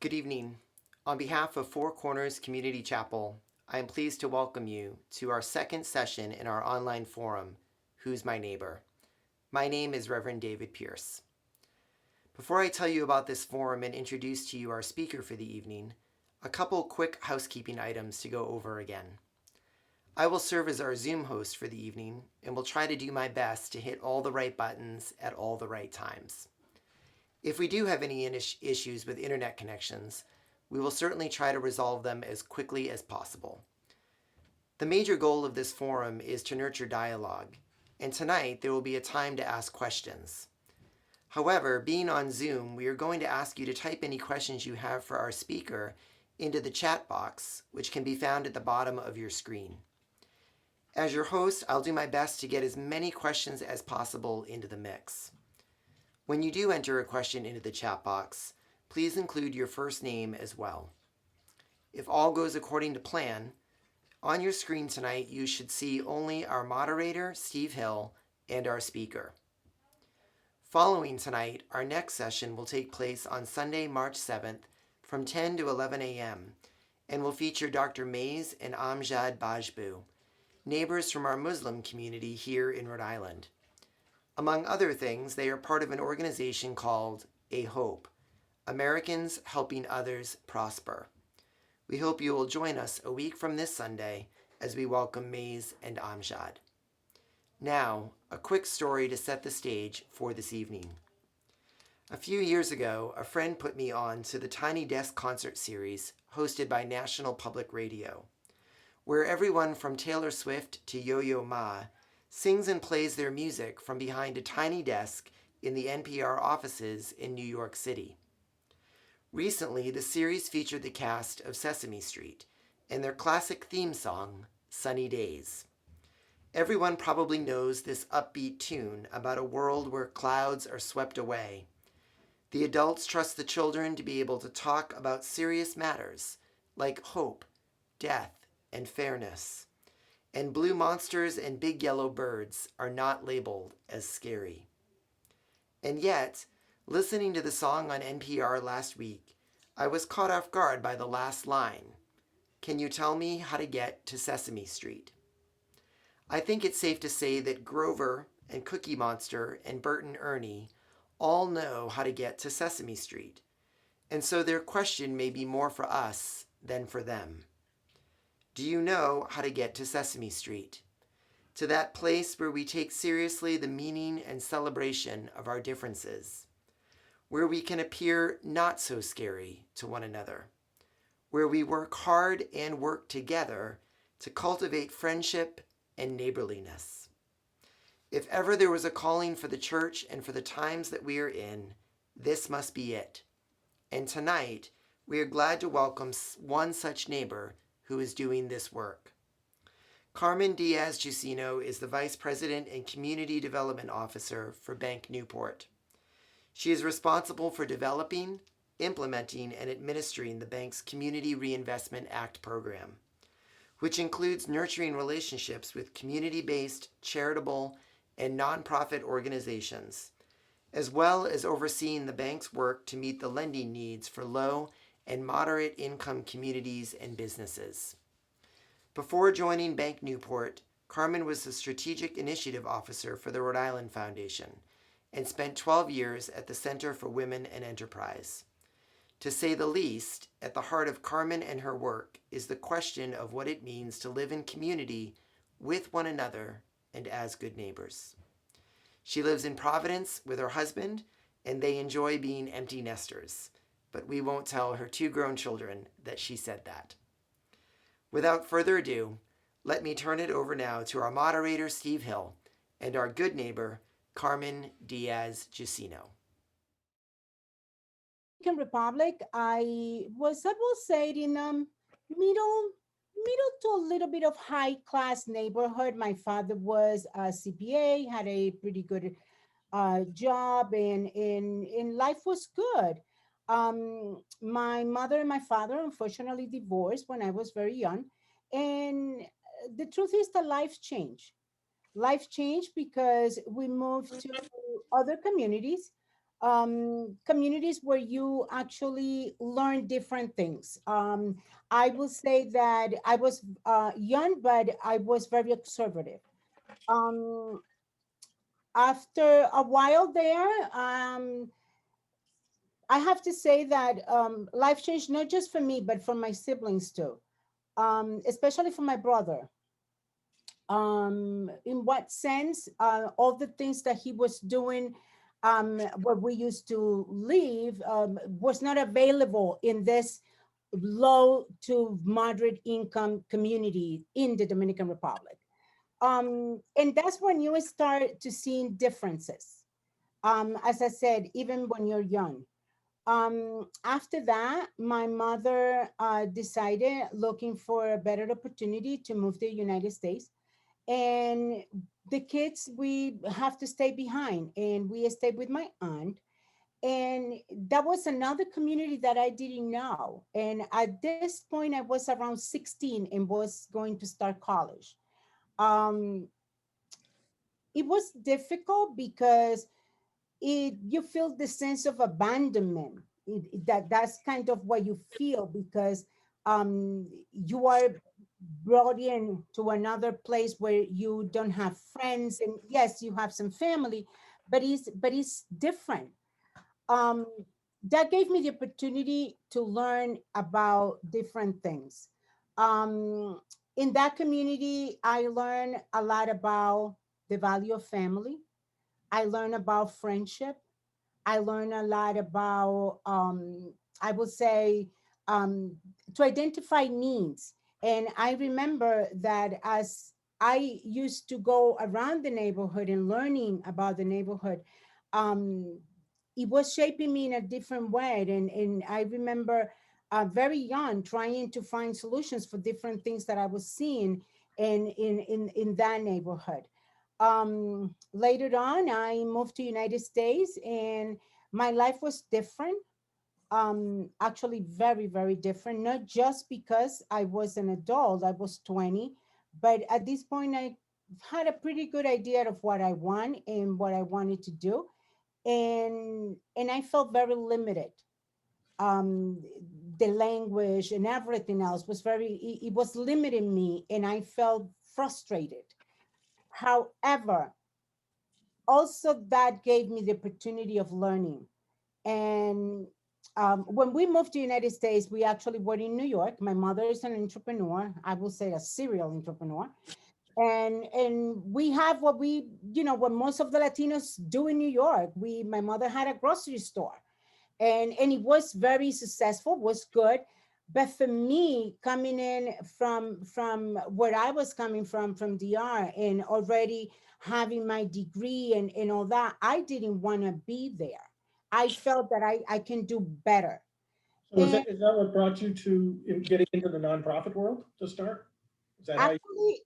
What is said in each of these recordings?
Good evening. On behalf of Four Corners Community Chapel, I am pleased to welcome you to our second session in our online forum, Who's My Neighbor? My name is Reverend David Pierce. Before I tell you about this forum and introduce to you our speaker for the evening, a couple quick housekeeping items to go over again. I will serve as our Zoom host for the evening and will try to do my best to hit all the right buttons at all the right times. If we do have any issues with internet connections, we will certainly try to resolve them as quickly as possible. The major goal of this forum is to nurture dialogue, and tonight there will be a time to ask questions. However, being on Zoom, we are going to ask you to type any questions you have for our speaker into the chat box, which can be found at the bottom of your screen. As your host, I'll do my best to get as many questions as possible into the mix. When you do enter a question into the chat box, please include your first name as well. If all goes according to plan, on your screen tonight you should see only our moderator, Steve Hill, and our speaker. Following tonight, our next session will take place on Sunday, March 7th from 10 to 11 a.m. and will feature Dr. Mays and Amjad Bajbu, neighbors from our Muslim community here in Rhode Island. Among other things, they are part of an organization called A Hope, Americans Helping Others Prosper. We hope you will join us a week from this Sunday as we welcome Mays and Amjad. Now, a quick story to set the stage for this evening. A few years ago, a friend put me on to the Tiny Desk concert series hosted by National Public Radio, where everyone from Taylor Swift to Yo-Yo Ma sings and plays their music from behind a tiny desk in the NPR offices in New York City. Recently, the series featured the cast of Sesame Street and their classic theme song, Sunny Days. Everyone probably knows this upbeat tune about a world where clouds are swept away. The adults trust the children to be able to talk about serious matters like hope, death, and fairness. And blue monsters and big yellow birds are not labeled as scary. And yet, listening to the song on NPR last week, I was caught off guard by the last line. Can you tell me how to get to Sesame Street? I think it's safe to say that Grover and Cookie Monster and Bert and Ernie all know how to get to Sesame Street, and so their question may be more for us than for them. Do you know how to get to Sesame Street? To that place where we take seriously the meaning and celebration of our differences, where we can appear not so scary to one another, where we work hard and work together to cultivate friendship and neighborliness. If ever there was a calling for the church and for the times that we are in, this must be it. And tonight, we are glad to welcome one such neighbor who is doing this work. Carmen Diaz Jusino is the Vice President and Community Development Officer for Bank Newport. She is responsible for developing, implementing, and administering the bank's Community Reinvestment Act program, which includes nurturing relationships with community-based, charitable, and nonprofit organizations, as well as overseeing the bank's work to meet the lending needs for low and moderate income communities and businesses. Before joining Bank Newport, Carmen was the Strategic Initiative Officer for the Rhode Island Foundation and spent 12 years at the Center for Women and Enterprise. To say the least, at the heart of Carmen and her work is the question of what it means to live in community with one another and as good neighbors. She lives in Providence with her husband, and they enjoy being empty nesters, but we won't tell her two grown children that she said that. Without further ado, let me turn it over now to our moderator, Steve Hill, and our good neighbor, Carmen Diaz Jusino. Dominican Republic, I was, I will say, in middle to a little bit of high class neighborhood. My father was a CPA, had a pretty good job, and life was good. My mother and my father unfortunately divorced when I was very young, and the truth is that life changed. Life changed because we moved to other communities. communities where you actually learn different things. I will say that I was young, but I was very conservative. Um, After a while there, I have to say that life changed not just for me, but for my siblings too, especially for my brother. In what sense? All the things that he was doing where we used to live was not available in this low to moderate income community in the Dominican Republic. And that's when you start to seeing differences. As I said, even when you're young. After that, my mother decided, looking for a better opportunity, to move to the United States. And the kids, we have to stay behind, and we stayed with my aunt. And that was another community that I didn't know. And at this point, I was around 16 and was going to start college. Um, it was difficult because you feel the sense of abandonment. That's kind of what you feel, because you are brought in to another place where you don't have friends, and yes, you have some family, but it's different. um, that gave me the opportunity to learn about different things. um, in that community, I learned a lot about the value of family. I learned about friendship. I learned a lot about, I would say, um, to identify needs. And I remember that as I used to go around the neighborhood and learning about the neighborhood, um, it was shaping me in a different way. And I remember very young trying to find solutions for different things that I was seeing in that neighborhood. Later on, I moved to United States, and my life was different. Actually, very, very different. Not just because I was an adult, I was 20, but at this point, I had a pretty good idea of what I want and what I wanted to do, and I felt very limited. Um, the language and everything else was it was limiting me, and I felt frustrated. However, also that gave me the opportunity of learning. And when we moved to United States, we actually were in New York. My mother is an entrepreneur. I will say a serial entrepreneur. And we have what what most of the Latinos do in New York. My mother had a grocery store, and it was very successful, was good. But for me, coming in from where I was coming from DR, and already having my degree and all that, I didn't want to be there. I felt that I can do better. So And is that what brought you to getting into the nonprofit world to start? Is that how you?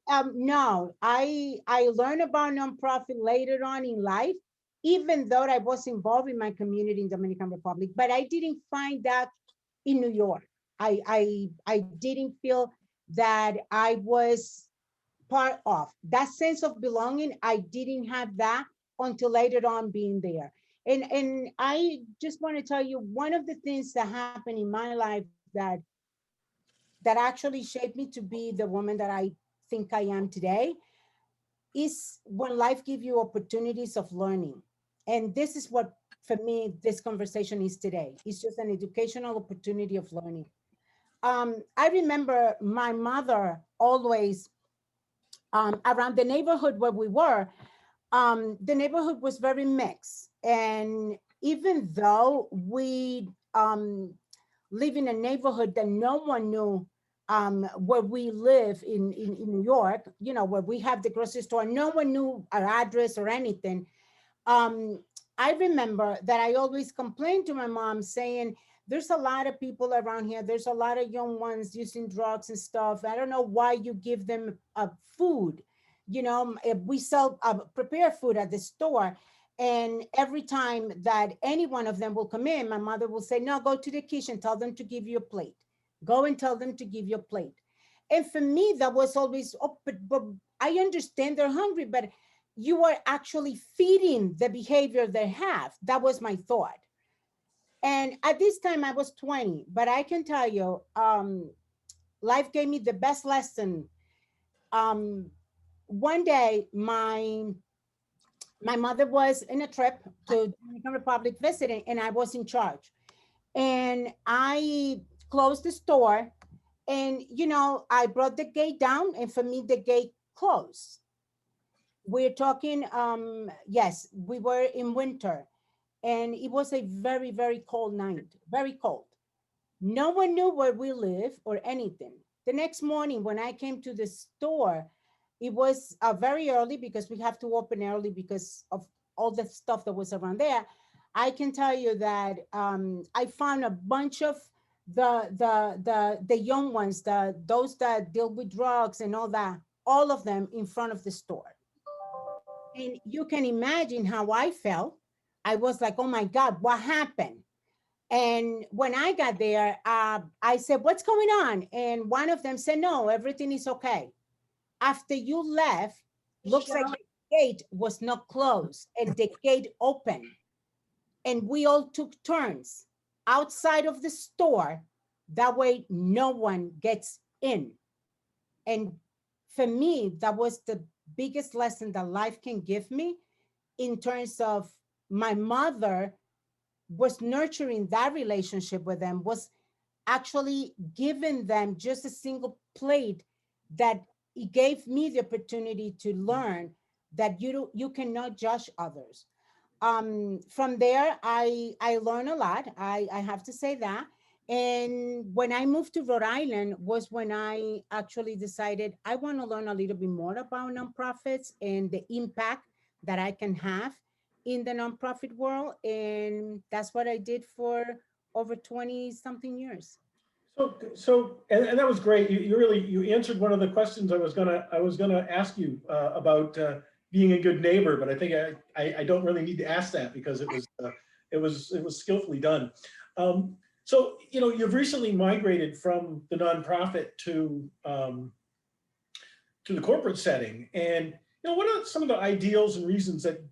actually, no, I learned about nonprofit later on in life, even though I was involved in my community in Dominican Republic, but I didn't find that in New York. I didn't feel that I was part of that sense of belonging. I didn't have that until later on being there. And I just want to tell you, one of the things that happened in my life that actually shaped me to be the woman that I think I am today is when life gives you opportunities of learning. And this is what, for me, this conversation is today. It's just an educational opportunity of learning. I remember my mother always, around the neighborhood where we were, the neighborhood was very mixed. And even though we live in a neighborhood that no one knew, where we live in New York, where we have the grocery store, no one knew our address or anything. um, I remember that I always complained to my mom saying, there's a lot of people around here. There's a lot of young ones using drugs and stuff. I don't know why you give them food. If we sell prepared food at the store. And every time that any one of them will come in, my mother will say, no, go to the kitchen, tell them to give you a plate. Go and tell them to give you a plate. And for me, that was always, oh, but I understand they're hungry, but you are actually feeding the behavior they have. That was my thought. And at this time I was 20, but I can tell you, life gave me the best lesson. Um, One day, my mother was in a trip to Dominican Republic visiting, and I was in charge. And I closed the store, and I brought the gate down, and for me, the gate closed. We're talking, yes, we were in winter, and it was a very, very cold night, very cold. No one knew where we live or anything. The next morning, when I came to the store, it was very early because we have to open early because of all the stuff that was around there. I can tell you that I found a bunch of the young ones, those that deal with drugs and all that, all of them in front of the store. And you can imagine how I felt. I was like, oh my God, what happened? And when I got there, I said, what's going on? And one of them said, no, everything is okay. After you left, looks like the gate was not closed and the gate opened. And we all took turns outside of the store. That way, no one gets in. And for me, that was the biggest lesson that life can give me in terms of my mother was nurturing that relationship with them, was actually giving them just a single plate that it gave me the opportunity to learn that you cannot judge others. From there, I learned a lot. I have to say that. And when I moved to Rhode Island was when I actually decided I want to learn a little bit more about nonprofits and the impact that I can have in the nonprofit world. And that's what I did for over 20 something years. And that was great. You really, you answered one of the questions I was gonna ask you about being a good neighbor, but I think I don't really need to ask that because it was skillfully done. So you've recently migrated from the nonprofit to the corporate setting, and what are some of the ideals and reasons that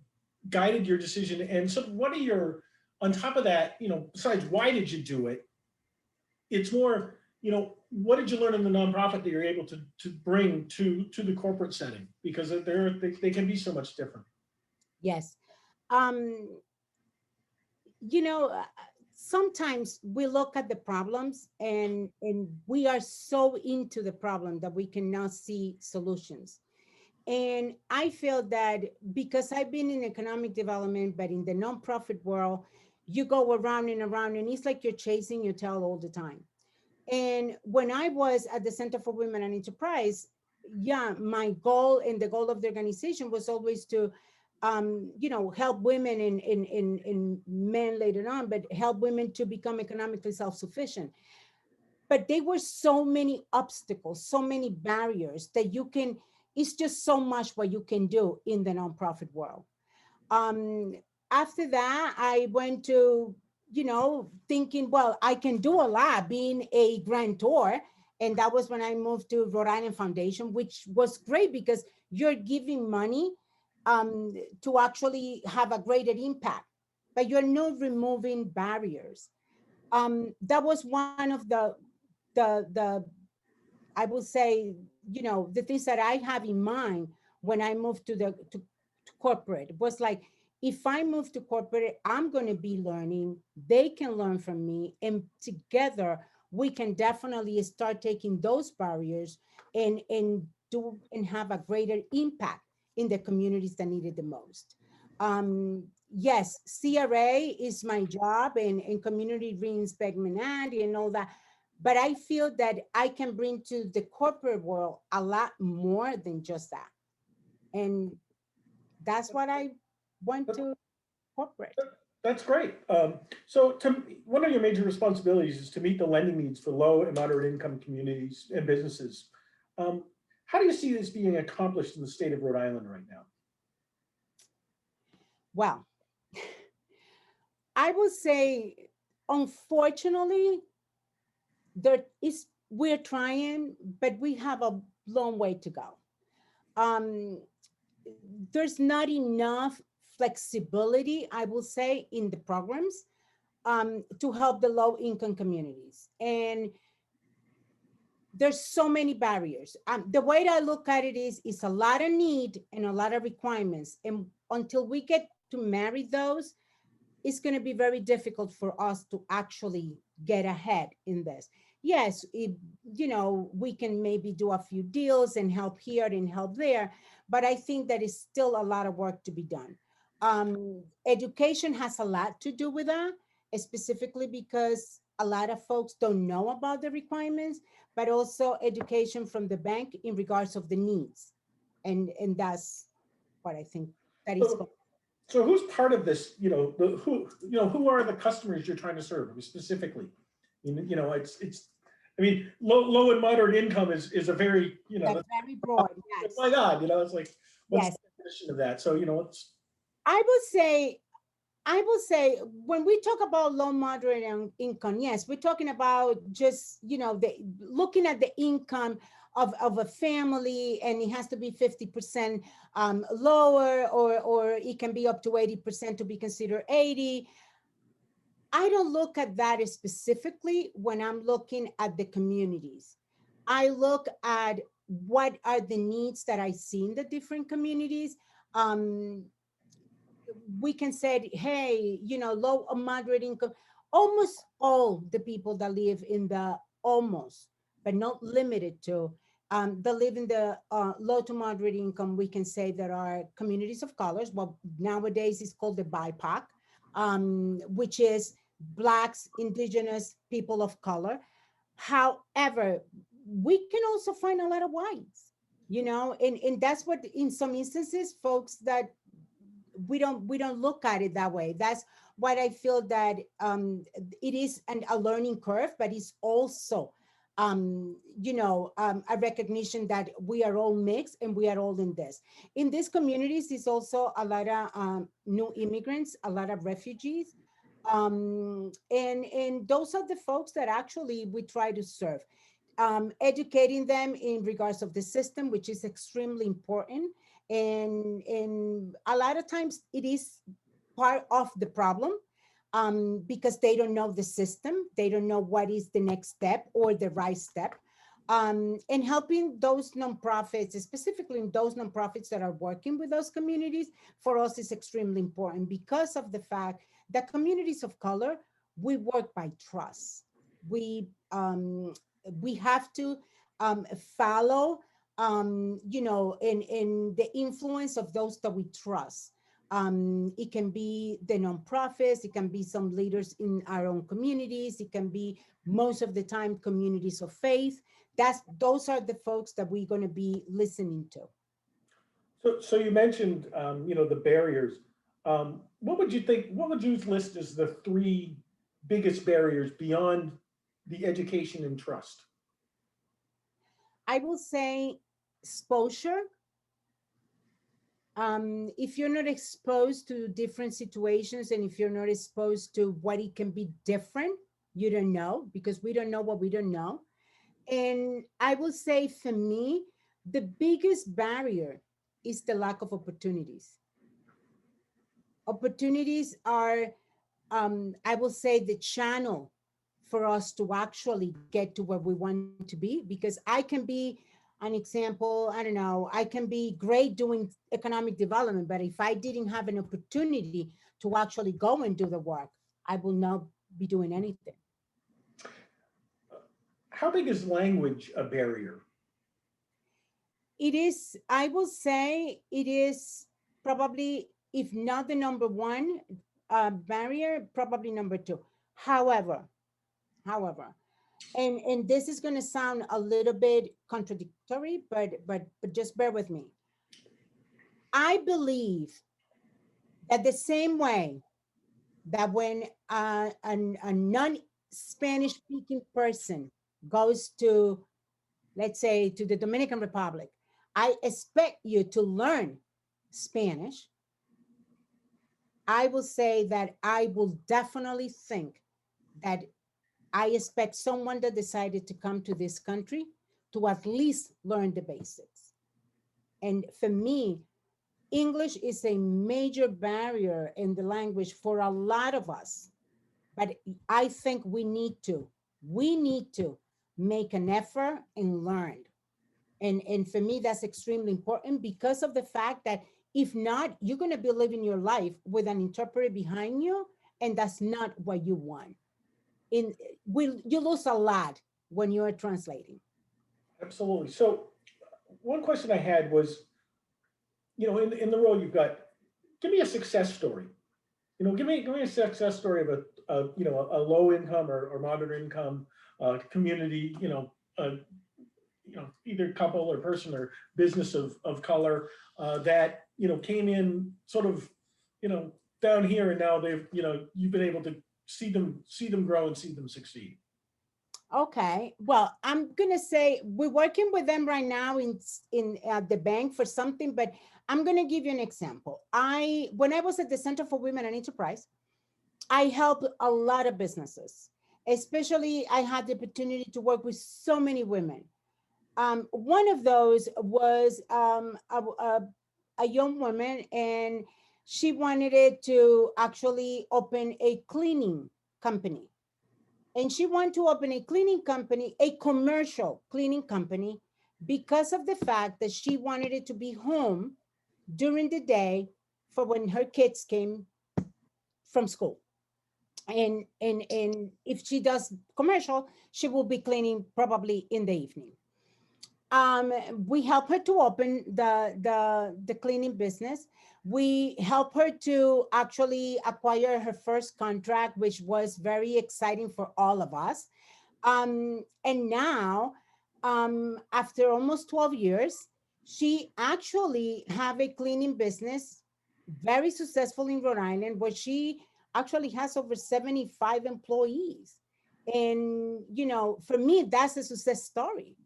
guided your decision? And so, what are your, on top of that, besides why did you do it? It's more, what did you learn in the nonprofit that you're able to bring to the corporate setting? Because they can be so much different. Yes. Um, you know, uh, Sometimes we look at the problems and we are so into the problem that we cannot see solutions. And I feel that because I've been in economic development, but in the nonprofit world, you go around, and it's like you're chasing your tail all the time. And when I was at the Center for Women and Enterprise, yeah, my goal and the goal of the organization was always to, help women and men later on, but help women to become economically self-sufficient. But there were so many obstacles, so many barriers that it's just so much what you can do in the nonprofit world. um, After that, I went to, thinking, well, I can do a lot being a grantor. And that was when I moved to Rhode Island Foundation, which was great because you're giving money to actually have a greater impact, but you're not removing barriers. That was one of the I will say, the things that I have in mind when I moved to corporate was like, if I move to corporate, I'm going to be learning. They can learn from me, and together we can definitely start taking those barriers and do and have a greater impact in the communities that need it the most. Yes, CRA is my job and community reinvestment and all that, but I feel that I can bring to the corporate world a lot more than just that. And that's what I went to corporate. That's great. One of your major responsibilities is to meet the lending needs for low and moderate income communities and businesses. Um, how do you see this being accomplished in the state of Rhode Island right now? Well, I would say, unfortunately, we're trying, but we have a long way to go. Um, there's not enough flexibility, I will say, in the programs to help the low income communities. And there's so many barriers. The way that I look at it is a lot of need and a lot of requirements. And until we get to marry those, it's going to be very difficult for us to actually get ahead in this. Yes, we can maybe do a few deals and help here and help there, but I think that is still a lot of work to be done. Education has a lot to do with that, specifically because a lot of folks don't know about the requirements, but also education from the bank in regards of the needs. And that's what I think that is So, going. so who's part of this? Who are the customers you're trying to serve specifically? It's. I mean, low and moderate income is a very, That's very broad. my Yes. God, it's like, what's Yes. the definition of that? So, it's I would say, I will say when we talk about low moderate income, yes, we're talking about just, looking at the income of a family, and it has to be 50% lower, or it can be up to 80% to be considered 80. I don't look at that specifically when I'm looking at the communities. I look at what are the needs that I see in the different communities. Um, we can say, hey, low or moderate income, almost all the people that live in the almost, but not limited to, that live in the low to moderate income, we can say there are communities of colors. Well, nowadays it's called the BIPOC, which is Blacks, Indigenous, people of color. However, we can also find a lot of whites, and that's what in some instances folks that we don't look at it that way. That's what I feel that it is a learning curve, but it's also a recognition that we are all mixed and we are all in this. In these communities, is also a lot of new immigrants, a lot of refugees, and those are the folks that actually we try to serve, educating them in regards of the system, which is extremely important. And a lot of times it is part of the problem, because they don't know the system, they don't know what is the next step or the right step. And helping those nonprofits, specifically in those nonprofits that are working with those communities, for us is extremely important because of the fact that communities of color, we work by trust. We have to follow, in the influence of those that we trust. It can be the nonprofits, it can be some leaders in our own communities, it can be most of the time communities of faith. Those are the folks that we're going to be listening to. so you mentioned, the barriers. What would you list as the three biggest barriers beyond the education and trust? I will say exposure. If you're not exposed to different situations, and if you're not exposed to what it can be different, you don't know, because we don't know what we don't know. And I will say for me, the biggest barrier is the lack of opportunities. Opportunities are, I will say, the channel for us to actually get to where we want to be. Because I can be an example, I don't know, I can be great doing economic development, but if I didn't have an opportunity to actually go and do the work, I will not be doing anything. How big is language a barrier? It is, I will say, it is probably, if not the number one barrier, probably number two. However, however, and this is going to sound a little bit contradictory, but just bear with me. I believe that the same way that when a non-Spanish speaking person goes to, let's say, to the Dominican Republic, I expect you to learn Spanish. I will say that I will definitely think that I expect someone that decided to come to this country to at least learn the basics. And for me, English is a major barrier in the language for a lot of us, but I think we need to make an effort and learn. And for me, that's extremely important because of the fact that if not, you're going to be living your life with an interpreter behind you, and that's not what you want. In you lose a lot when you're translating. Absolutely. So one question I had was, in the role you've got, give me a success story. Give me a success story of a low income or moderate income community, either couple or person or business of color that came in sort of down here, and now you've been able to see them grow and see them succeed. Okay. Well, I'm gonna say we're working with them right now in the bank for something, but I'm gonna give you an example. When I was at the Center for Women and Enterprise, I helped a lot of businesses. Especially, I had the opportunity to work with so many women. One of those was a young woman, and she wanted it to actually open a cleaning company, and she wanted to open a cleaning company, a commercial cleaning company, because of the fact that she wanted it to be home during the day for when her kids came from school. And if she does commercial, she will be cleaning probably in the evening. um we help her to open the cleaning business. We help her to actually acquire her first contract, which was very exciting for all of us. And now, after almost 12 years, she actually have a cleaning business, very successful in Rhode Island, where she actually has over 75 employees. And, for me, that's a success story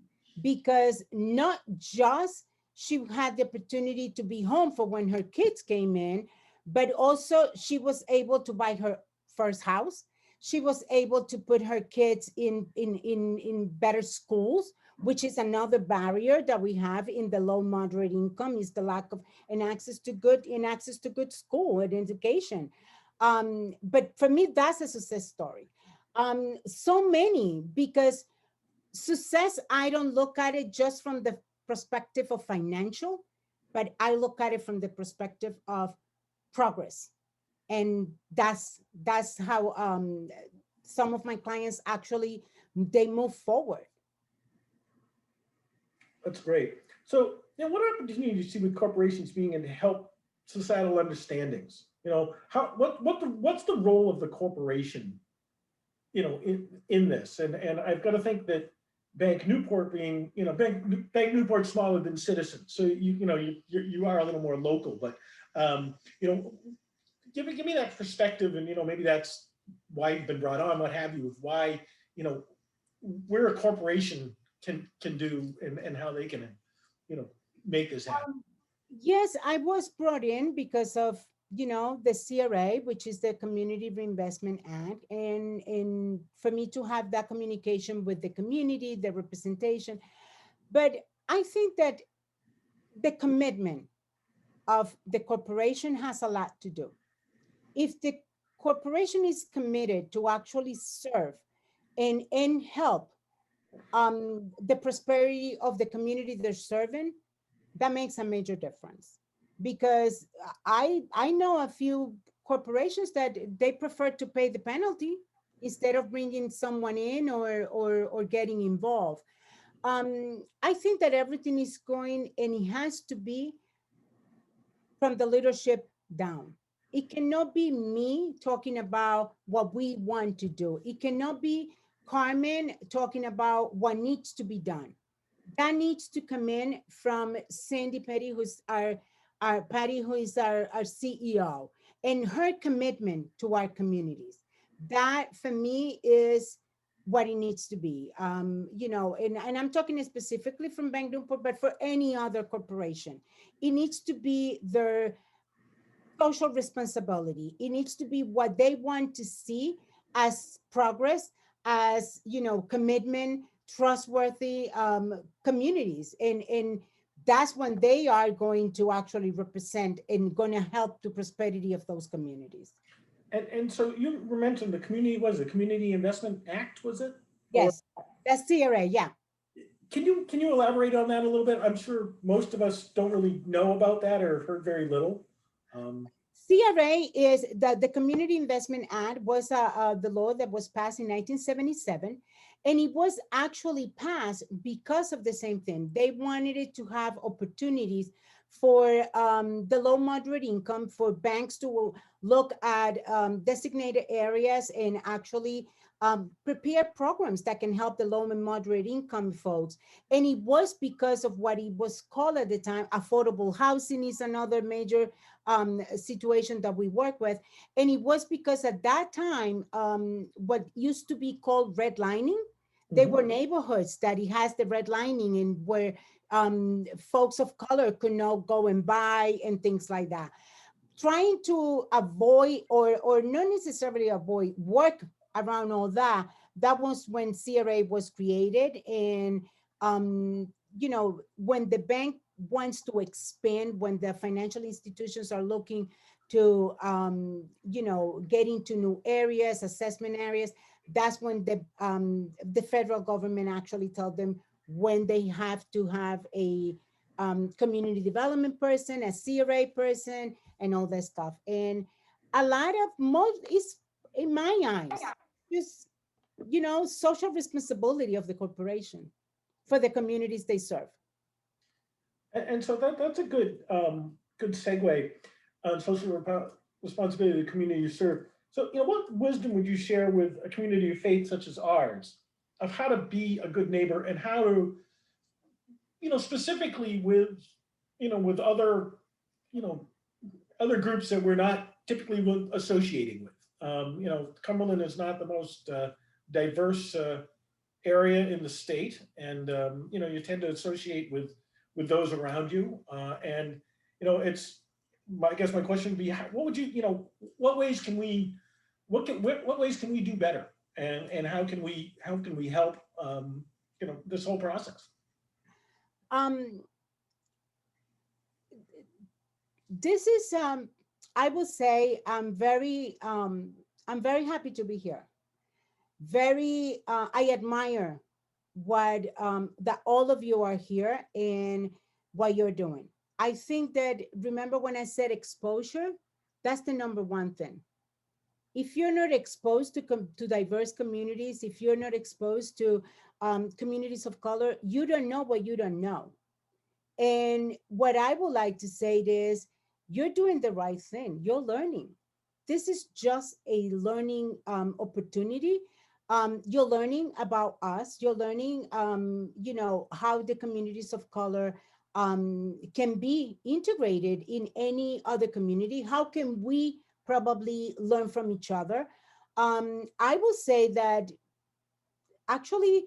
because not just she had the opportunity to be home for when her kids came in, but also she was able to buy her first house. She was able to put her kids in better schools, which is another barrier that we have in the low moderate income, is the lack of an access to good school and education. But for me, that's a success story. So many, because success, I don't look at it just from the perspective of financial, but I look at it from the perspective of progress. And that's how some of my clients actually they move forward. That's great. So, what opportunity do you see with corporations being in to help societal understandings? How what's the role of the corporation, in this? And I've got to think that Bank Newport being, Bank Newport's smaller than Citizens, so you are a little more local, but um, you know, give me that perspective, and maybe that's why you've been brought on, what have you, of why you know where a corporation can do, and how they can you know make this happen. Yes, I was brought in because of, the CRA, which is the Community Reinvestment Act, and for me to have that communication with the community, the representation. But I think that the commitment of the corporation has a lot to do. If the corporation is committed to actually serve and help the prosperity of the community they're serving, that makes a major difference. Because I know a few corporations that they prefer to pay the penalty instead of bringing someone in or getting involved. I think that everything is going, and it has to be from the leadership down. It cannot be me talking about what we want to do. It cannot be Carmen talking about what needs to be done. That needs to come in from Sandy Petty, who's our Patty, who is our CEO, and her commitment to our communities. That for me is what it needs to be. And I'm talking specifically from Bank Newport, but for any other corporation, it needs to be their social responsibility. It needs to be what they want to see as progress, as commitment, trustworthy communities, and that's when they are going to actually represent and going to help the prosperity of those communities. And so you mentioned the community, was it Community Investment Act, was it? Or Yes, that's CRA. Yeah. can you elaborate on that a little bit? I'm sure most of us don't really know about that or heard very little. Um, CRA is the Community Investment Act was the law that was passed in 1977, and it was actually passed because of the same thing. They wanted it to have opportunities for the low moderate income, for banks to look at designated areas and actually prepare programs that can help the low and moderate income folks. And it was because of what it was called at the time. Affordable housing is another major situation that we work with. And it was because at that time, what used to be called redlining, they mhm. were neighborhoods that it has the redlining and where folks of color could not go and buy and things like that. Trying to avoid or not necessarily avoid work around all that, that was when CRA was created. And when the bank wants to expand, when the financial institutions are looking to get into new areas, assessment areas, that's when the federal government actually tell them when they have to have a community development person, a CRA person, and all that stuff. And a lot of most is, in my eyes, just social responsibility of the corporation for the communities they serve. And so that's a good segue on responsibility of the community you serve. So, what wisdom would you share with a community of faith such as ours of how to be a good neighbor and how to, specifically with other, you know, other groups that we're not typically associating with. Cumberland is not the most diverse area in the state, and you tend to associate with those around you. And it's I guess my question would be, what would what ways can we what ways can we do better, and how can we help this whole process? Um, this is I will say I'm very happy to be here. Very I admire what that all of you are here and what you're doing. I think that, remember when I said exposure, that's the number one thing. If you're not exposed to diverse communities, if you're not exposed to communities of color, you don't know what you don't know. And what I would like to say is, you're doing the right thing. You're learning. This is just a learning opportunity. You're learning about us. You're learning, how the communities of color can be integrated in any other community. How can we probably learn from each other? I will say that actually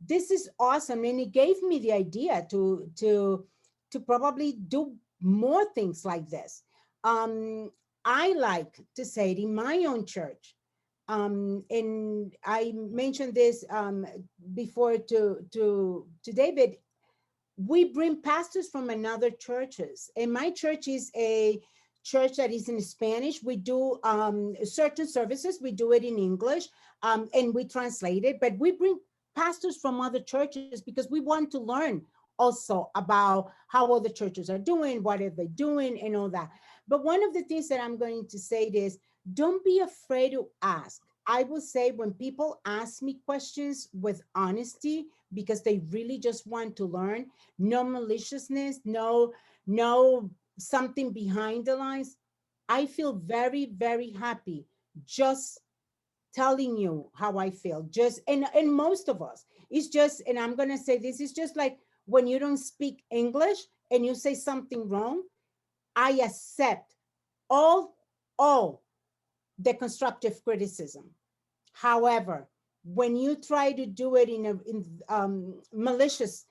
this is awesome, and it gave me the idea to probably do more things like this. I like to say it in my own church, and I mentioned this before to David. We bring pastors from another churches, and my church is a church that is in Spanish. We do certain services, we do it in English, and we translate it, but we bring pastors from other churches because we want to learn also about how other churches are doing, what are they doing, and all that. But one of the things that I'm going to say is, don't be afraid to ask. I will say, when people ask me questions with honesty because they really just want to learn, no maliciousness, no something behind the lines, I feel very, very happy just telling you how I feel. Just and most of us, it's just, and I'm gonna say this is just like when you don't speak English and you say something wrong, I accept all all the constructive criticism. However, when you try to do it in a malicious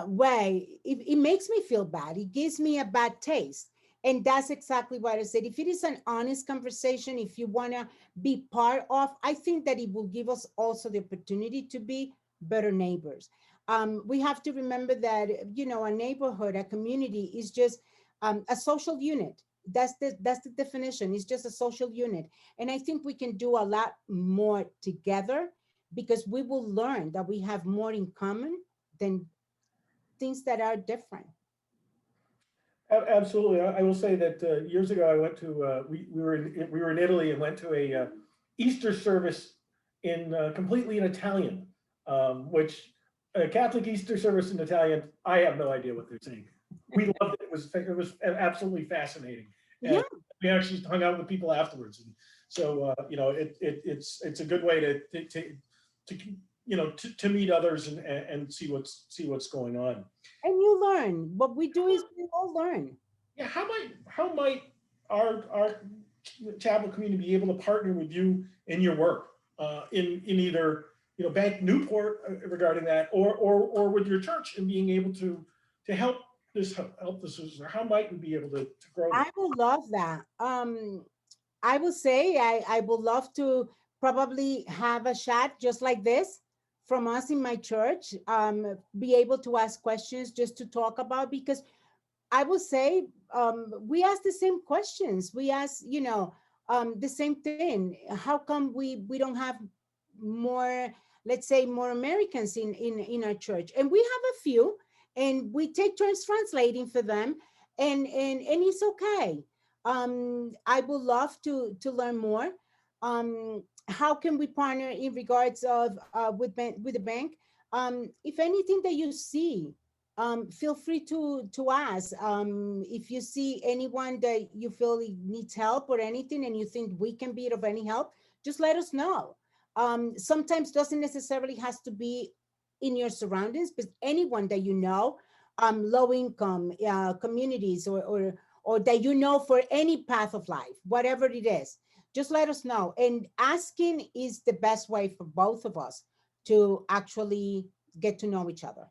way, it makes me feel bad. It gives me a bad taste. And that's exactly what I said. If it is an honest conversation, if you want to be part of, I think that it will give us also the opportunity to be better neighbors. We have to remember that, a neighborhood, a community is just a social unit. That's the definition. It's just a social unit. And I think we can do a lot more together because we will learn that we have more in common than things that are different. Absolutely. I will say that years ago I went to we were in Italy and went to a Easter service in completely in Italian, which a Catholic Easter service in Italian. I have no idea what they're saying. We loved it. It was absolutely fascinating, Yeah, and we actually hung out with people afterwards. And so it's a good way to to meet others and see what's going on. and you learn. What we do is we all learn. Yeah, how might our chapel community be able to partner with you in your work in either Bank Newport regarding that or with your church and being able to help this or how might we be able to grow this? I will love that. I will say I would love to probably have a chat just like this from us in my church. Be able to ask questions just to talk about, because I will say we ask the same questions. We ask, the same thing. How come we don't have more, let's say, more Americans in our church? And we have a few, and we take turns translating for them, and it's okay. I would love to learn more. How can we partner in regards of with the bank? If anything that you see, feel free to ask. If you see anyone that you feel needs help or anything, and you think we can be of any help, just let us know. Sometimes doesn't necessarily has to be in your surroundings, but anyone that low income communities, or that for any path of life, whatever it is, just let us know. And asking is the best way for both of us to actually get to know each other.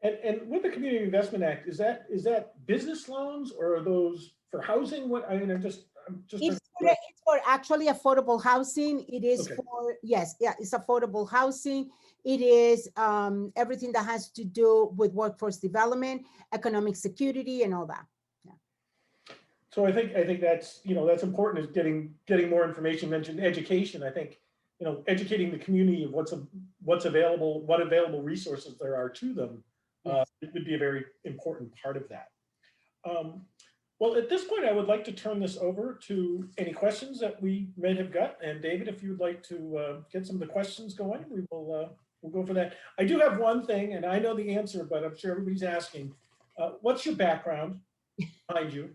And with the Community Investment Act, is that business loans or are those for housing? What I mean, I'm just trying to. It's for actually affordable housing. It is Okay. for, yes, yeah, it's affordable housing. It is everything that has to do with workforce development, economic security, and all that. Yeah. So I think that's important is getting more information. Mentioned education. I think educating the community of what's available, what available resources there are to them, Yes. it would be a very important part of that. Um, well, at this point, I would like to turn this over to any questions that we may have got. And David, if you would like to get some of the questions going, we'll go for that. I do have one thing, and I know the answer, but I'm sure everybody's asking. What's your background behind you?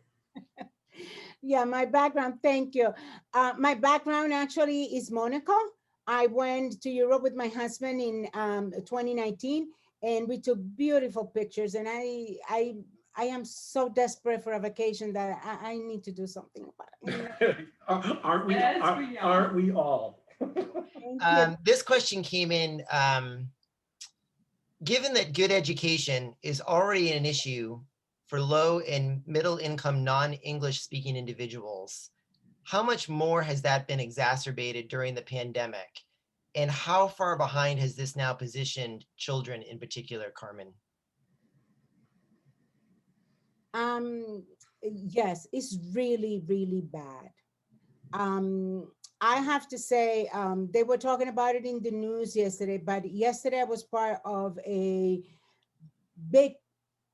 Yeah, my background, thank you. My background actually is Monaco. I went to Europe with my husband in 2019, and we took beautiful pictures. And I am so desperate for a vacation that I need to do something about it. Aren't we? Aren't we all? Thank you. This question came in. Given that good education is already an issue for low and middle income non-English speaking individuals, how much more has that been exacerbated during the pandemic? And how far behind has this now positioned children in particular, Carmen? Yes, it's really, really bad. Um, I have to say, they were talking about it in the news yesterday, but yesterday I was part of a big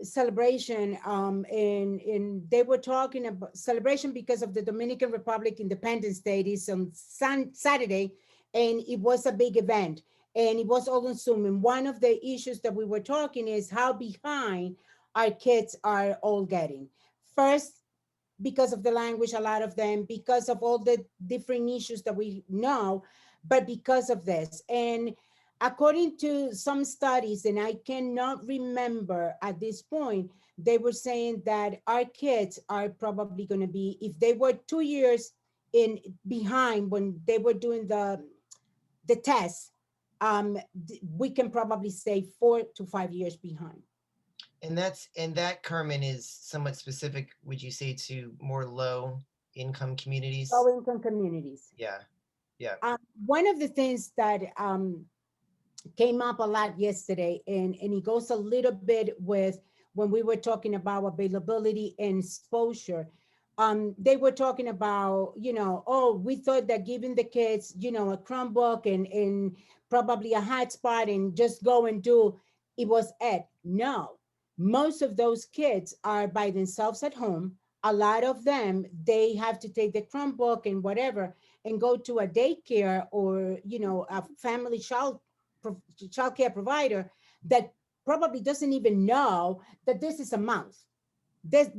celebration, and they were talking about celebration because of the Dominican Republic Independence Day. It is on Saturday, and it was a big event, and it was all on Zoom. And one of the issues that we were talking is how behind our kids are all getting. First, because of the language, a lot of them, because of all the different issues that we know, but because of this. And according to some studies, and I cannot remember at this point, they were saying that our kids are probably going to be, if they were 2 years in behind when they were doing the test, we can probably say 4 to 5 years behind. And that, Carmen, is somewhat specific, would you say, to more low income communities? Low income communities. Yeah, yeah. One of the things that came up a lot yesterday, and it goes a little bit with when we were talking about availability and exposure. They were talking about, oh, we thought that giving the kids, a Chromebook and probably a hotspot and just go and do it was ed. No, most of those kids are by themselves at home. A lot of them, they have to take the Chromebook and whatever and go to a daycare or, a family child care provider that probably doesn't even know that this is a month. That's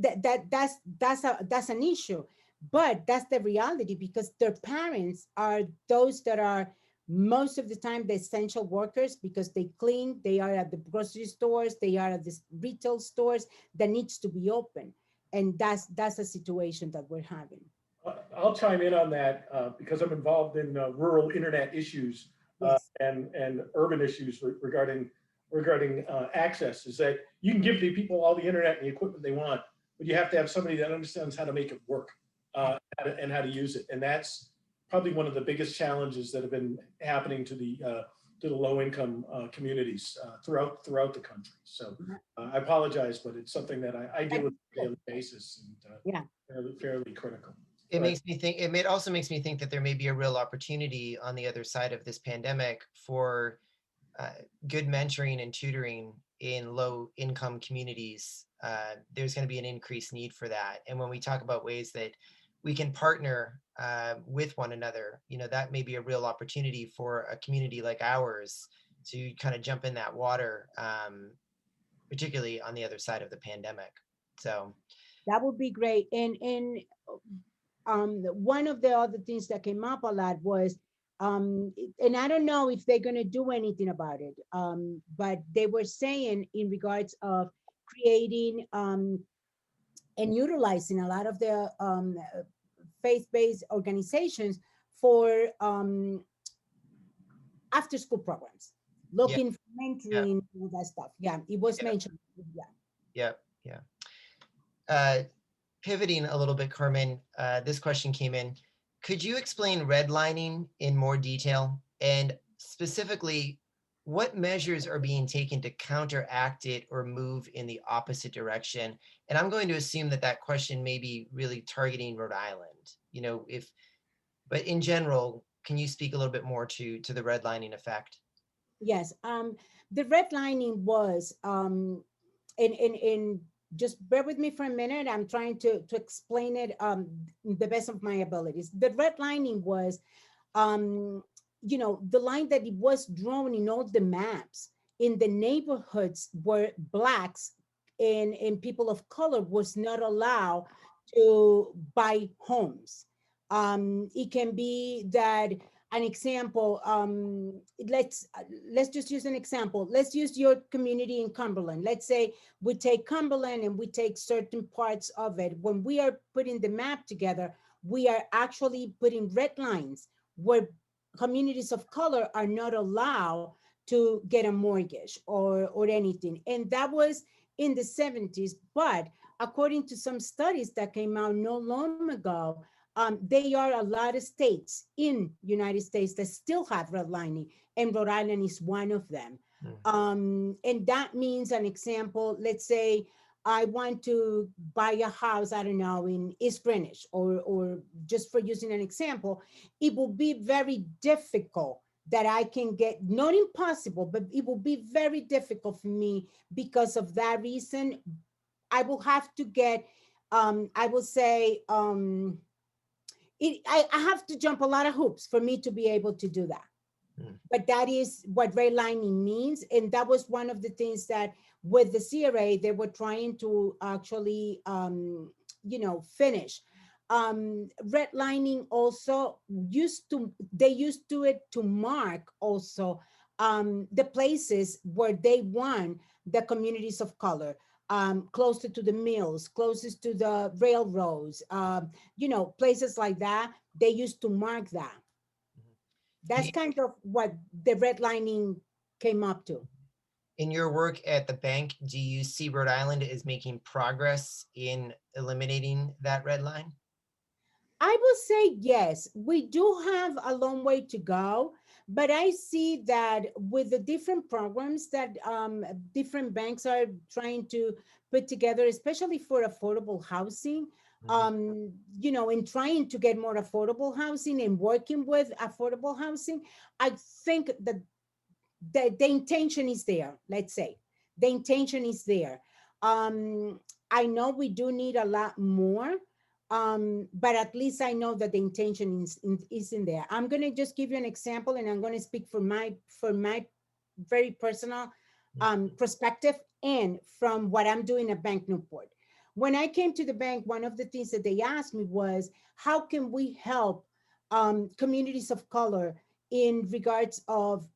an issue, but that's the reality because their parents are those that are most of the time the essential workers because they clean, they are at the grocery stores, they are at the retail stores that needs to be open, and that's a situation that we're having. I'll chime in on that because I'm involved in rural internet issues Yes. and urban issues regarding access. Is that you can give the people all the internet and the equipment they want, but you have to have somebody that understands how to make it work and how to use it. And that's probably one of the biggest challenges that have been happening to the low income communities throughout the country. So I apologize, but it's something that I deal with on a daily basis and Yeah. fairly critical. It But makes me think, also makes me think that there may be a real opportunity on the other side of this pandemic for uh, good mentoring and tutoring in low income communities. There's going to be an increased need for that. And when we talk about ways that we can partner with one another, that may be a real opportunity for a community like ours to kind of jump in that water, particularly on the other side of the pandemic. So, That would be great. And one of the other things that came up a lot was, and I don't know if they're going to do anything about it, but they were saying in regards of creating and utilizing a lot of the faith-based organizations for after-school programs, yeah, looking for yeah, mentoring, all that stuff. Yeah, it was yeah, mentioned. Yeah. yeah, yeah. Uh, Pivoting a little bit, Carmen, this question came in. Could you explain redlining in more detail? And specifically, what measures are being taken to counteract it or move in the opposite direction? And I'm going to assume that that question may be really targeting Rhode Island. But in general, can you speak a little bit more to the redlining effect? Yes. The redlining was in just bear with me for a minute. I'm trying to explain it the best of my abilities. The redlining was um the line that it was drawn in all the maps in the neighborhoods where blacks and people of color was not allowed to buy homes. It can be that an example, let's just use an example. Let's use your community in Cumberland. Let's say we take Cumberland and we take certain parts of it. When we are putting the map together, we are actually putting red lines where communities of color are not allowed to get a mortgage or anything. And that was in the 70s. But according to some studies that came out no long ago, they are a lot of states in United States that still have redlining, and Rhode Island is one of them. Mm. And that means an example, let's say I want to buy a house, I don't know, in East Greenwich, or just for using an example, it will be very difficult that I can get, not impossible, but it will be very difficult for me because of that reason. I will have to get, I will say, I have to jump a lot of hoops for me to be able to do that. Mm. But that is what redlining means. And that was one of the things that with the CRA, they were trying to actually, finish. Redlining also they used to it to mark also the places where they want the communities of color, closer to the mills, closest to the railroads, places like that. They used to mark that. Do That's you, kind of what the redlining came up to. in your work at the bank, do you see Rhode Island as making progress in eliminating that red line? I will say yes, we do have a long way to go, But I see that with the different programs that different banks are trying to put together, especially for affordable housing, Mhm. in trying to get more affordable housing and working with affordable housing, I think that the intention is there. Let's say the intention is there. um I know we do need a lot more, but at least I know that the intention is in there. I'm going to just give you an example, and I'm going to speak for my very personal perspective, and from what I'm doing at Bank Newport. When I came to the bank, one of the things that they asked me was, how can we help communities of color in regards of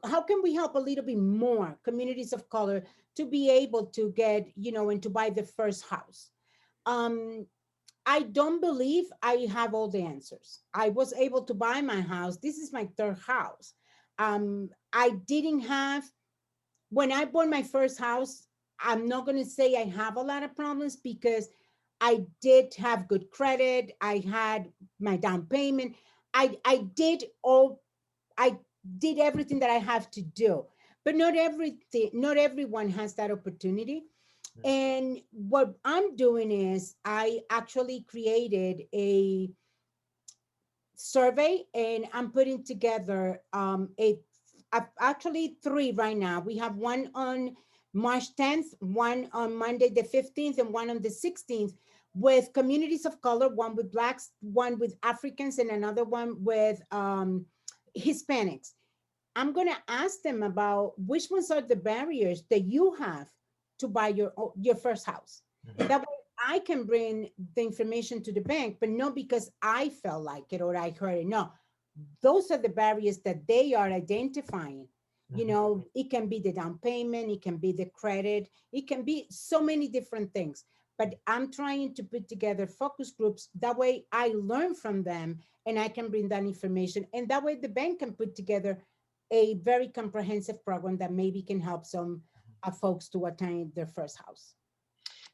how can we help a little bit more communities of color to be able to get, and to buy the first house. um I don't believe I have all the answers. I was able to buy my house. This is my third house. I didn't have, when I bought my first house, I'm not going to say I have a lot of problems, because I did have good credit. I had my down payment. I did all, I did everything that I have to do. But not everyone has that opportunity. And what I'm doing is I actually created a survey, and I'm putting together actually three right now. We have one on March 10th, one on Monday the 15th, and one on the 16th, with communities of color, one with blacks, one with Africans, and another one with Hispanics. I'm going to ask them about which ones are the barriers that you have to buy your first house. Mhm. That way I can bring the information to the bank, but not because I felt like it or I heard it. No, those are the barriers that they are identifying. Mhm. It can be the down payment, it can be the credit, it can be so many different things. But I'm trying to put together focus groups. That way I learn from them, and I can bring that information. And that way the bank can put together a very comprehensive program that maybe can help some folks to attain their first house.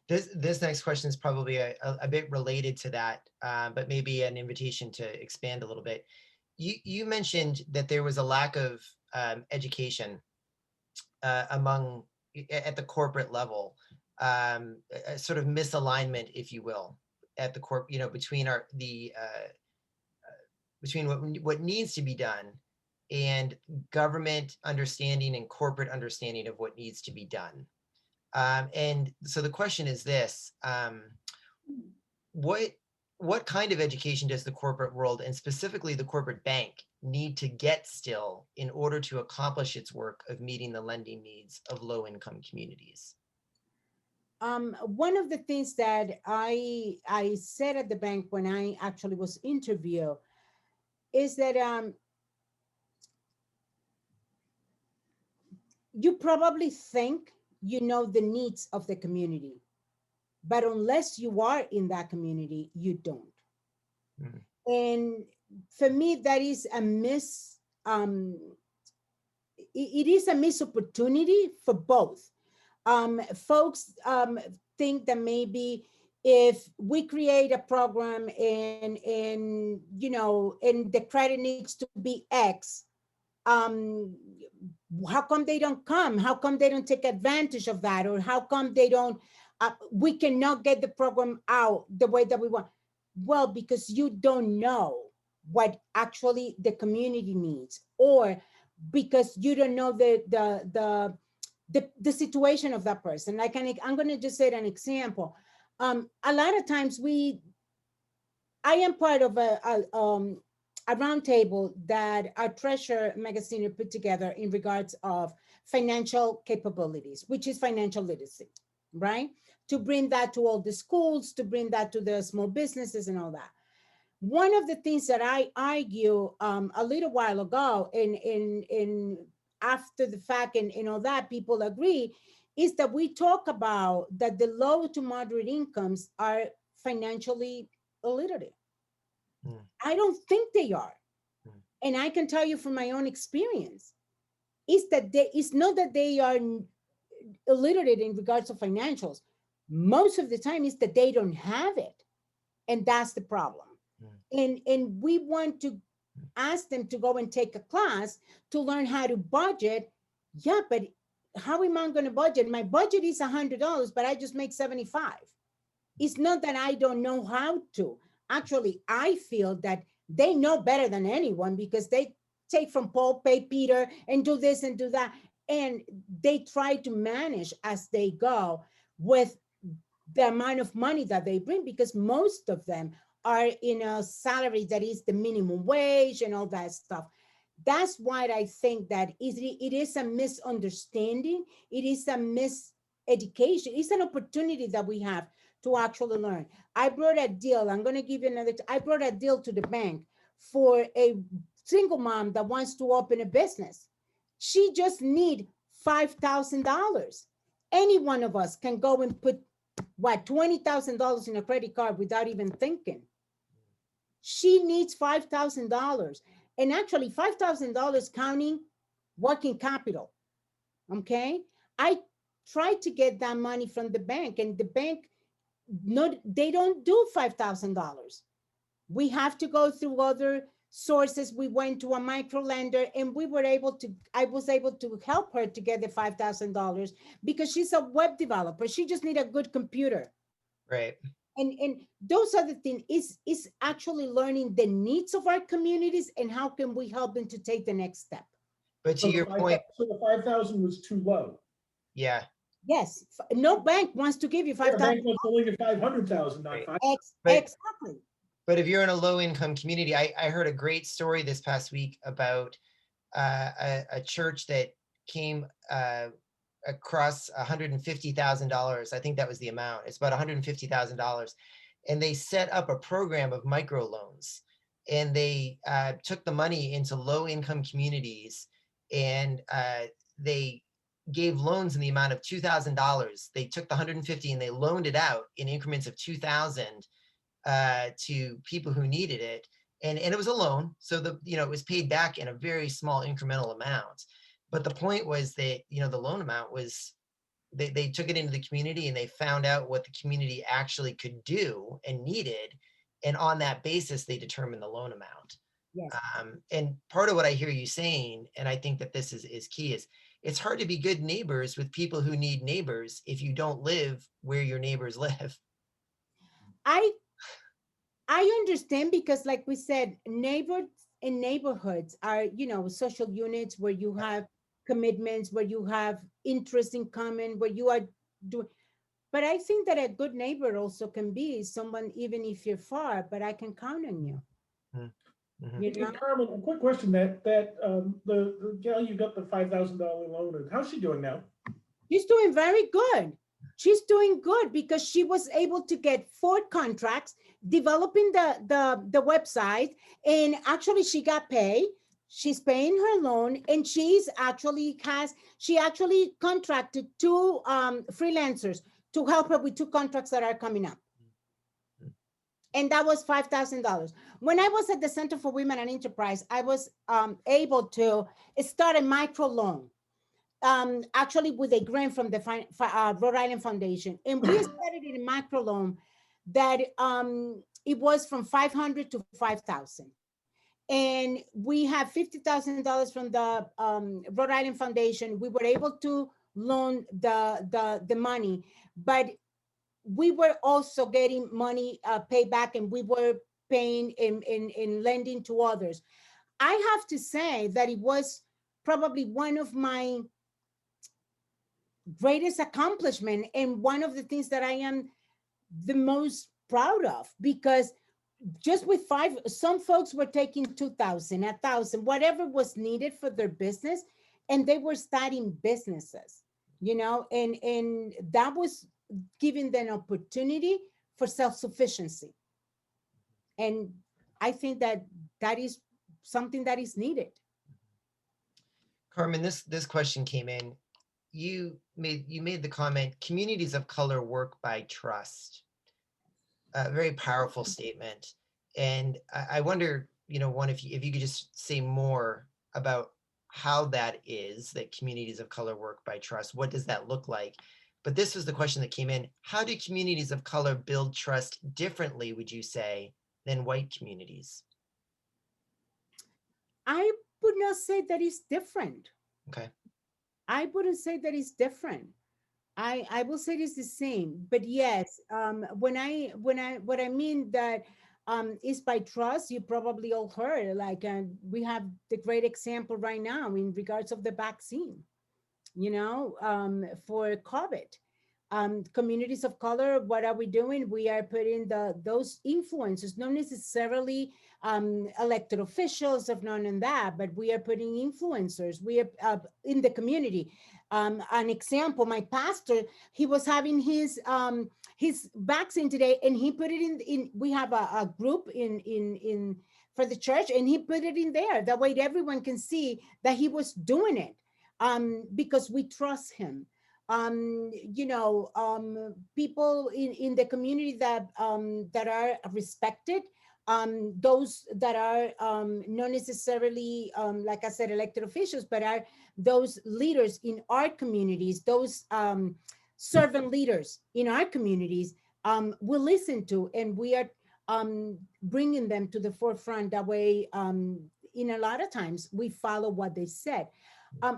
This next question is probably a bit related to that, but maybe an invitation to expand a little bit. You mentioned that there was a lack of education among at the corporate level, a sort of misalignment, if you will, at the between between what needs to be done and government understanding and corporate understanding of what needs to be done. And so the question is this: what what kind of education does the corporate world, and specifically the corporate bank, need to get still in order to accomplish its work of meeting the lending needs of low-income communities? One of the things that I said at the bank when I actually was interviewed is that you probably think you know the needs of the community, but unless you are in that community, you don't. Mm. And for me, that is a um, it is a missed opportunity for both. Folks think that maybe if we create a program and the credit needs to be X, um, how come they don't come? How come they don't take advantage of that? Or how come they don't, we cannot get the program out the way that we want? Well, because you don't know what actually the community needs, or because you don't know the situation of that person. Like, I'm going to just say an example. A lot of times I am part of a roundtable that our Treasure magazine put together in regards of financial capabilities, which is financial literacy, right? To bring that to all the schools, to bring that to the small businesses and all that. One of the things that I argue a little while ago, in after the fact, and all that, people agree, is that we talk about that the low to moderate incomes are financially illiterate. Mm. I don't think they are. Mm. And I can tell you from my own experience, is that it's not that they are illiterate in regards to financials. Most of the time is that they don't have it. And that's the problem. Mm. And we want to asked them to go and take a class to learn how to budget. Yeah, but how am I going to budget? My budget is $100, but I just make 75. It's not that I don't know how to. Actually, I feel that they know better than anyone because they take from Paul, pay Peter, and do this and do that. And they try to manage as they go with the amount of money that they bring, because most of them are in a salary that is the minimum wage and all that stuff. That's why I think that it is a misunderstanding. It is a miseducation. It's an opportunity that we have to actually learn. I brought a deal. I'm going to give you another. I brought a deal to the bank for a single mom that wants to open a business. She just need $5,000. Any one of us can go and put what, $20,000 in a credit card without even thinking. She needs $5,000, and actually $5,000 counting working capital. Okay, I tried to get that money from the bank, and the bank, no, they don't do $5,000. We have to go through other sources. We went to a micro lender, and I was able to help her to get the $5,000 because she's a web developer. She just need a good computer. Right. And those are the things, is actually learning the needs of our communities and how can we help them to take the next step. But to your point, so the 5,000 was too low. yeah. Yes, no bank wants to give you Yeah, 5,000. bank wants to only get 500,000, not Right. 5. Exactly. But if you're in a low income community, I heard a great story this past week about a church that came across $150,000. I think that was the amount. It's about $150,000. And they set up a program of microloans. And they took the money into low income communities, and they gave loans in the amount of $2,000. They took the 150 and they loaned it out in increments of 2,000 to people who needed it. And it was a loan. So it was paid back in a very small incremental amount. But the point was that, the loan amount was, they took it into the community and they found out what the community actually could do and needed. And on that basis, they determined the loan amount. Yes. And part of what I hear you saying, and I think that this is key, is it's hard to be good neighbors with people who need neighbors if you don't live where your neighbors live. I understand, because like we said, neighbors and neighborhoods are, social units where you have commitments, where you have interests in common, where you are doing. But I think that a good neighbor also can be someone, even if you're far, but I can count on you. Mm-hmm. You know? Carmen, a quick question, the gal you got the $5,000 loan, how's she doing now? She's doing very good. She's doing good because she was able to get 4 contracts, developing the website, and actually she got paid. She's paying her loan, and she actually contracted 2 freelancers to help her with 2 contracts that are coming up. And that was $5,000. When I was at the Center for Women and Enterprise, I was able to start a micro loan. Actually with a grant from the Rhode Island Foundation. And we started in a micro loan that it was from 500 to 5,000. And we have $50,000 from the Rhode Island Foundation. We were able to loan the money, but we were also getting money paid back, and we were paying in lending to others. I have to say that it was probably one of my greatest accomplishment, and one of the things that I am the most proud of, because just with 5, some folks were taking 2,000, 1,000, whatever was needed for their business, and they were starting businesses, and that was giving them opportunity for self-sufficiency. And I think that is something that is needed. Carmen, this question came in. You made the comment, communities of color work by trust. A very powerful statement. And I wonder, one, if you could just say more about how that is, that communities of color work by trust. What does that look like? But this was the question that came in. How do communities of color build trust differently, would you say, than white communities? I would not say that it's different. Okay. I wouldn't say that it's different. I will say it's the same. But yes, what I mean that is by trust. You probably all heard, like, we have the great example right now in regards of the vaccine, for COVID. Communities of color, what are we doing? We are putting those influencers, not necessarily elected officials of none and that, but we are putting influencers. We are in the community. An example, my pastor, he was having his vaccine today, and he put it in. We have a group in for the church, and he put it in there. That way, everyone can see that he was doing it, because we trust him. People in the community that are respected, those that are not necessarily, like I said, elected officials, but are those leaders in our communities, those servant leaders in our communities, we listen to, and we are bringing them to the forefront. That way, in a lot of times, we follow what they said.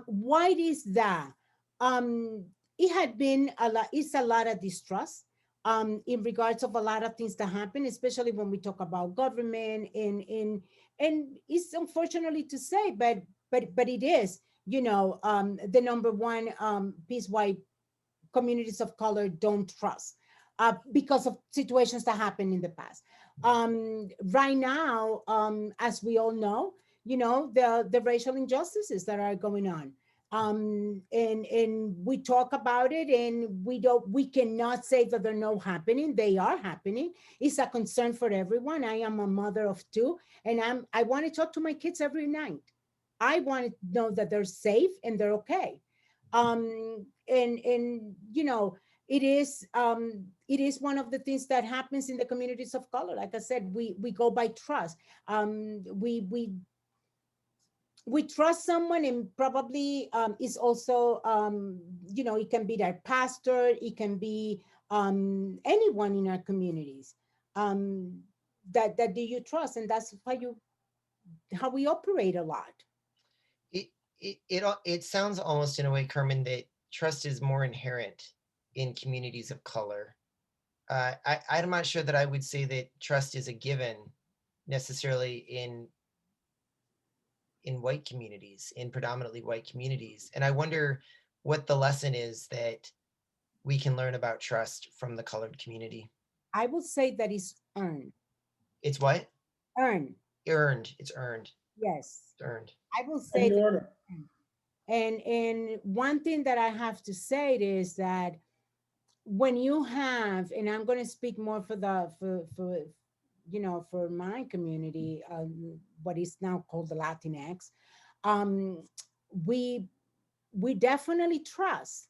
Why is that? Um, it had been a lot. It's a lot of distrust in regards of a lot of things that happen, especially when we talk about government, and it's unfortunately to say, but it is, the number one piece why communities of color don't trust, because of situations that happened in the past. Right now, as we all know, the racial injustices that are going on. And we talk about it, and we cannot say that they're not happening. They are happening. It's a concern for everyone. I am a mother of two, and I want to talk to my kids every night. I want to know that they're safe and they're okay. And it is one of the things that happens in the communities of color. Like I said, we go by trust. We trust someone, and probably is also, it can be their pastor, it can be anyone in our communities, um that do you trust, and that's how we operate a lot. It it sounds almost in a way, Carmen, that trust is more inherent in communities of color. I'm not sure that I would say that trust is a given necessarily in white communities, in predominantly white communities. And I wonder what the lesson is that we can learn about trust from the colored community. I will say that it's earned. It's what? Earned. Earned. It's earned. Yes, It's earned. I will In say that. order. And one thing that I have to say is that when you have, and I'm going to speak more for my community, what is now called the Latinx, um, we we definitely trust,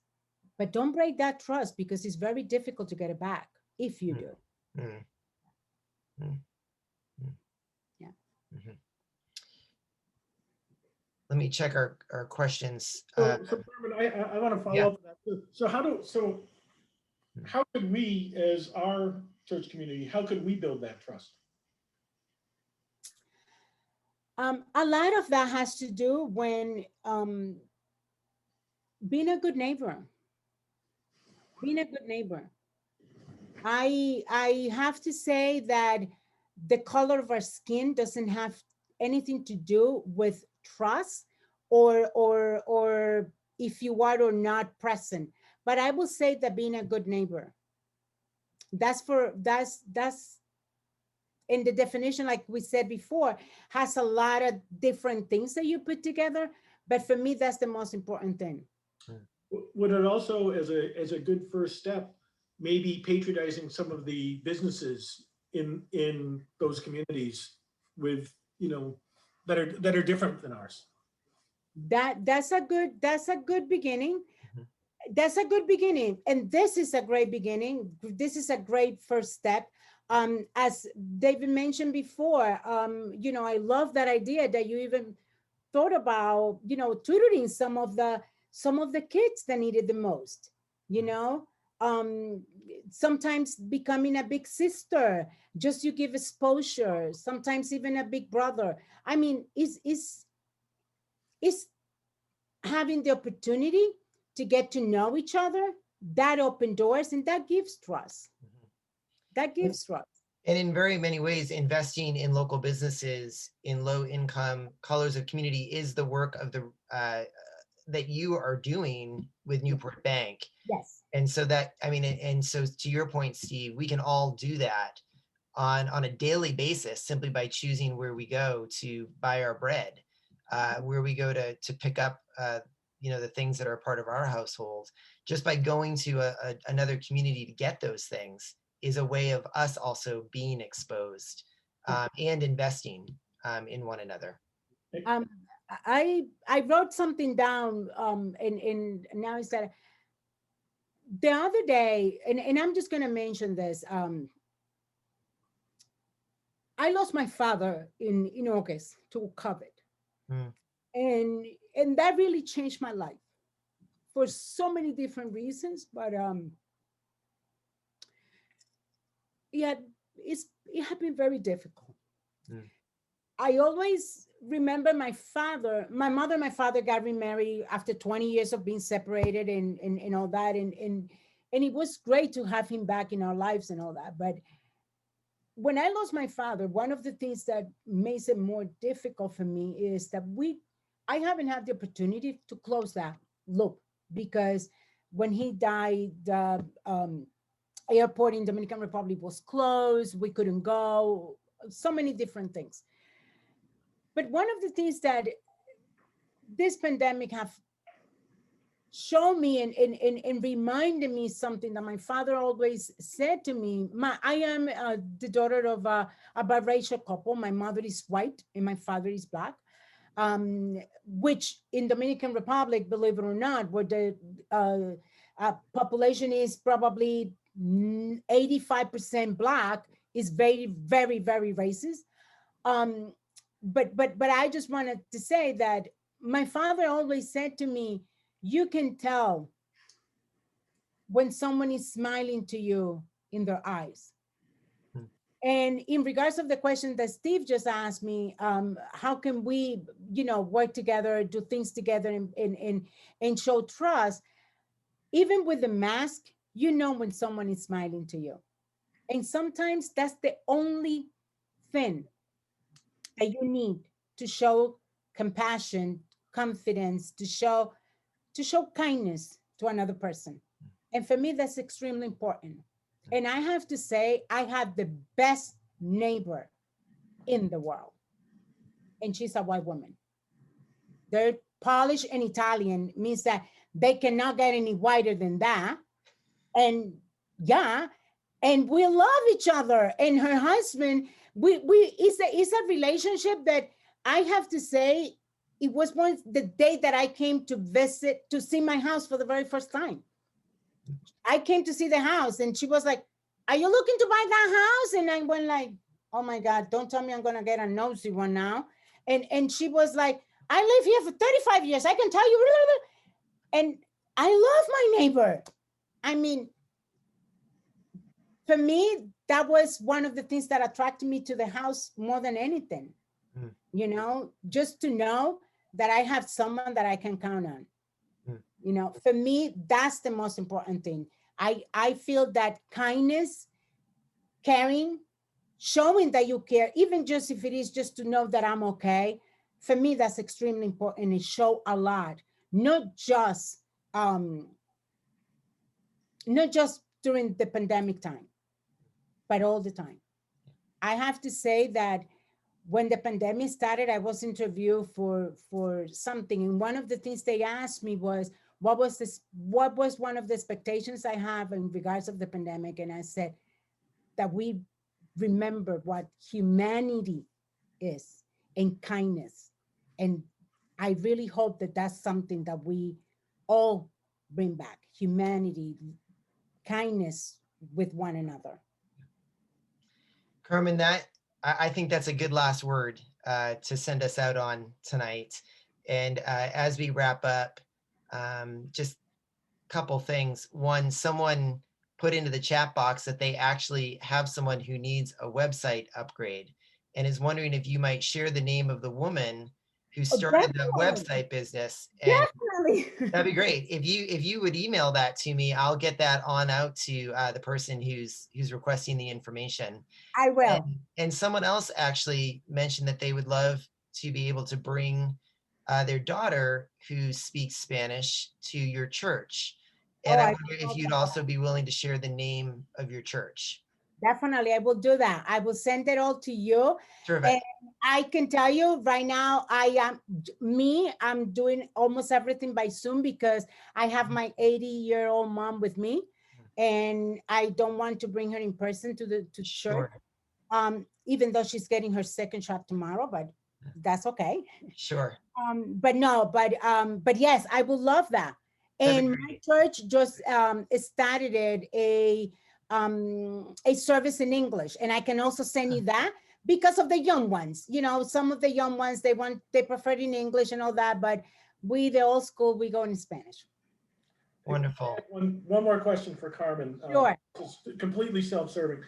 but don't break that trust, because it's very difficult to get it back if you Mm, do. mm, mm, mm, Yeah. mhm. Let me check our questions. So Carmen, I want to follow Yeah. up with that. So Mm. how could we, as our church community, how could we build that trust? A lot of that has to do when being a good neighbor, being a good neighbor. I have to say that the color of our skin doesn't have anything to do with trust, or if you are or not present. But I will say that being a good neighbor, that's in the definition, like we said before, has a lot of different things that you put together. But for me, that's the most important thing. Mm. Would it also, as a good first step, maybe patronizing some of the businesses in those communities with, that are different than ours? That's a good beginning. Mhm. That's a good beginning, and this is a great beginning. This is a great first step. As David mentioned before, I love that idea that you even thought about, tutoring some of the kids that needed the most. you know um Sometimes becoming a big sister, just you give exposure, sometimes even a big brother. I mean, is it's having the opportunity to get to know each other, that open doors, and that gives trust. That gives trust. And in very many ways, investing in local businesses in low income colors of community is the work of the that you are doing with Newport Bank. Yes. And so that, I mean, and so to your point, Steve, we can all do that on a daily basis simply by choosing where we go to buy our bread, where we go to pick up the things that are part of our household. Just by going to another community to get those things is a way of us also being exposed and investing in one another. I wrote something down and now is that the other day, and I'm just going to mention this. I lost my father in August to COVID. Mm. And that really changed my life for so many different reasons, but yeah, it had been very difficult. Mm. I always remember my mother and my father got remarried after 20 years of being separated and all that. And it was great to have him back in our lives and all that. But when I lost my father, one of the things that makes it more difficult for me is that I haven't had the opportunity to close that loop, because when he died, the airport in Dominican Republic was closed. We couldn't go, so many different things. But one of the things that this pandemic have shown me and reminded me something that my father always said to me. I am the daughter of a biracial couple. My mother is white and my father is black, which in Dominican Republic, believe it or not, where the population is probably 85% black, is very, very, very racist. But I just wanted to say that my father always said to me, you can tell when someone is smiling to you in their eyes. Hmm. And in regards of the question that Steve just asked me, how can we, work together, do things together and show trust? Even with the mask, when someone is smiling to you. And sometimes that's the only thing that you need to show compassion, confidence, to show kindness to another person. And for me, that's extremely important. And I have to say, I have the best neighbor in the world. And she's a white woman. They're Polish and Italian, means that they cannot get any whiter than that. And yeah, and we love each other. And her husband, it's a relationship that I have to say, it was the day that I came to see my house for the very first time. I came to see the house and she was like, are you looking to buy that house? And I went like, oh my God, don't tell me I'm going to get a nosy one now. And she was like, I live here for 35 years. I can tell you. And I love my neighbor. I mean, for me, that was one of the things that attracted me to the house more than anything. Just to know that I have someone that I can count on. For me, that's the most important thing. I feel that kindness, caring, showing that you care, even just if it is just to know that I'm okay, for me, that's extremely important. It show a lot, not just during the pandemic time, but all the time. I have to say that when the pandemic started, I was interviewed for something, and one of the things they asked me was, what was one of the expectations I have in regards of the pandemic? And I said that we remember what humanity is and kindness. And I really hope that that's something that we all bring back: humanity, kindness with one another. Carmen, I think that's a good last word to send us out on tonight. And as we wrap up, just a couple things. One, someone put into the chat box that they actually have someone who needs a website upgrade and is wondering if you might share the name of the woman who Oh, started the definitely. website business. And Definitely. that'd be great. If you would email that to me, I'll get that on out to the person who's requesting the information. I will. And someone else actually mentioned that they would love to be able to bring their daughter who speaks Spanish to your church. And Oh, I I wonder if love you'd that. also be willing to share the name of your church. Definitely, I will do that. I will send it all to you. And Terrific. I can tell you right now, I'm doing almost everything by Zoom because I have my 80-year-old mom with me and I don't want to bring her in person to church. Sure. Even though she's getting her second shot tomorrow, but that's okay. Sure. But no, but yes, I would love that. That'd be And my great. church just started a service in English, and I can also send you that because of the young ones. You know, some of the young ones they prefer it in English and all that, but we the old school we go in Spanish. Wonderful. One more question for Carmen. Sure. Just completely self-serving.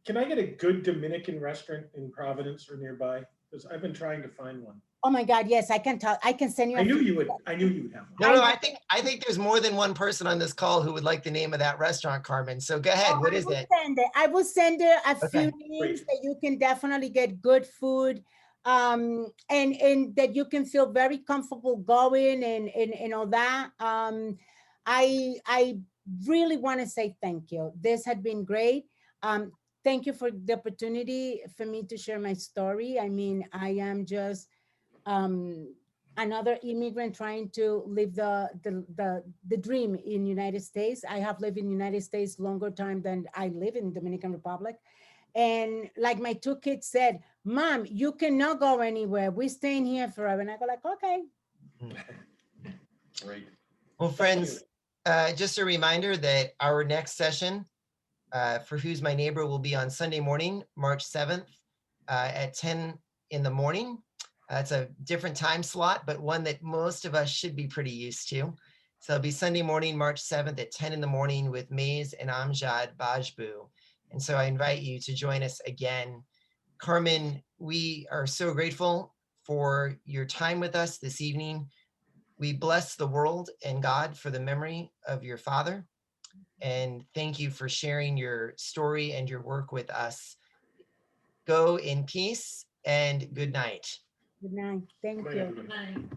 Can I get a good Dominican restaurant in Providence or nearby? Because I've been trying to find one. Oh my God, yes, I can tell. I can send you. I a knew few- you would. I knew you would have one. No, I no, know. I think there's more than one person on this call who would like the name of that restaurant, Carmen. So go ahead. What is it? I will send her a few Okay. names Great. that you can definitely get good food, and that you can feel very comfortable going and all that. I really want to say thank you. This had been great. Thank you for the opportunity for me to share my story. I mean, I am just um, another immigrant trying to live the dream in United States. I have lived in United States longer time than I live in Dominican Republic. And like my two kids said, Mom, you cannot go anywhere. We're staying here forever. And I go like, okay. Great. Well, friends, just a reminder that our next session for Who's My Neighbor will be on Sunday morning, March 7th at 10 in the morning. It's a different time slot, but one that most of us should be pretty used to. So it'll be Sunday morning, March 7th at 10 in the morning with Mays and Amjad Bajbu. And so I invite you to join us again. Carmen, we are so grateful for your time with us this evening. We bless the world and God for the memory of your father. And thank you for sharing your story and your work with us. Go in peace and good night. Good night. Thank Good night, you. everybody.